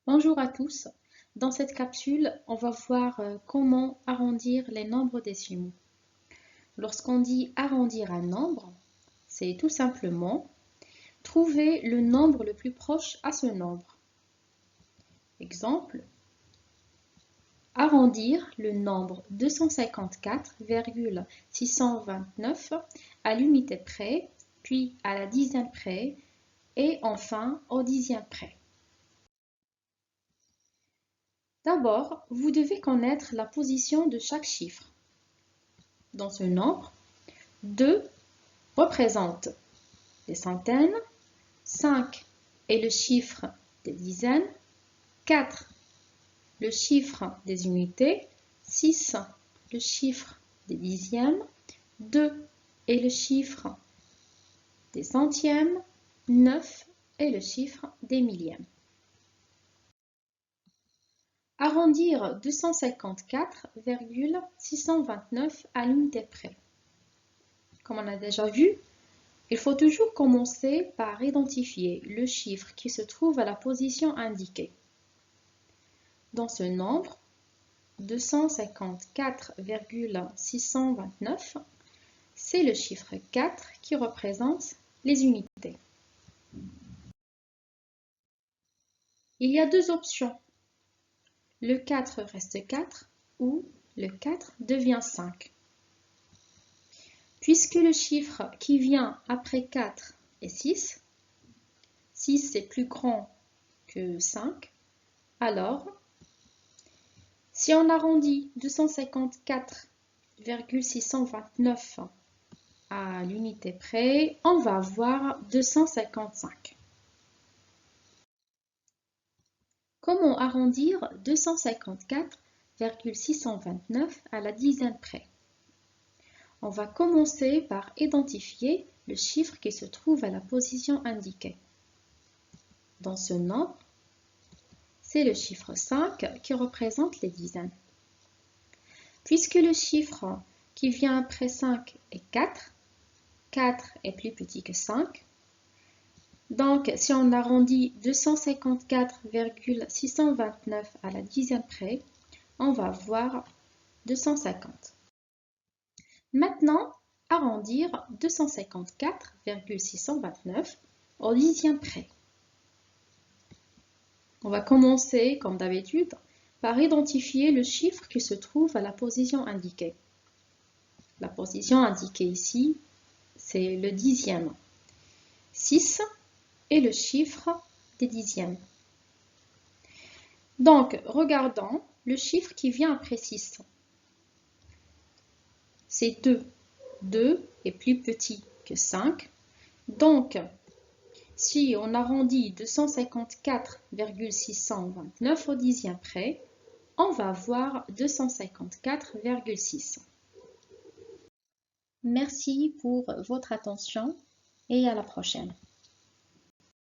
Bonjour à tous. Dans cette capsule, on va voir comment arrondir les nombres décimaux. Lorsqu'on dit arrondir un nombre, c'est tout simplement trouver le nombre le plus proche à ce nombre. Exemple, arrondir le nombre 254,629 à l'unité près, puis à la dizaine près et enfin au dixième près. D'abord, vous devez connaître la position de chaque chiffre. Dans ce nombre, 2 représente les centaines, 5 est le chiffre des dizaines, 4 le chiffre des unités, 6 le chiffre des dixièmes, 2 est le chiffre des centièmes, 9 est le chiffre des millièmes. Arrondir 254,629 à l'unité près. Comme on a déjà vu, il faut toujours commencer par identifier le chiffre qui se trouve à la position indiquée. Dans ce nombre, 254,629, c'est le chiffre 4 qui représente les unités. Il y a deux options. Le 4 reste 4 ou le 4 devient 5. Puisque le chiffre qui vient après 4 est 6, 6 est plus grand que 5, alors si on arrondit 254,629 à l'unité près, on va avoir 255. Comment arrondir 254,629 à la dizaine près? On va commencer par identifier le chiffre qui se trouve à la position indiquée. Dans ce nombre, c'est le chiffre 5 qui représente les dizaines. Puisque le chiffre qui vient après 5 est 4, 4 est plus petit que 5. Donc, si on arrondit 254,629 à la dizaine près, on va voir 250. Maintenant, arrondir 254,629 au dixième près. On va commencer, comme d'habitude, par identifier le chiffre qui se trouve à la position indiquée. La position indiquée ici, c'est le dixième. 6 est le chiffre des dixièmes. Donc, regardons le chiffre qui vient après 6. C'est 2. 2 est plus petit que 5. Donc, si on arrondit 254,629 au dixième près, on va avoir 254,6. Merci pour votre attention et à la prochaine.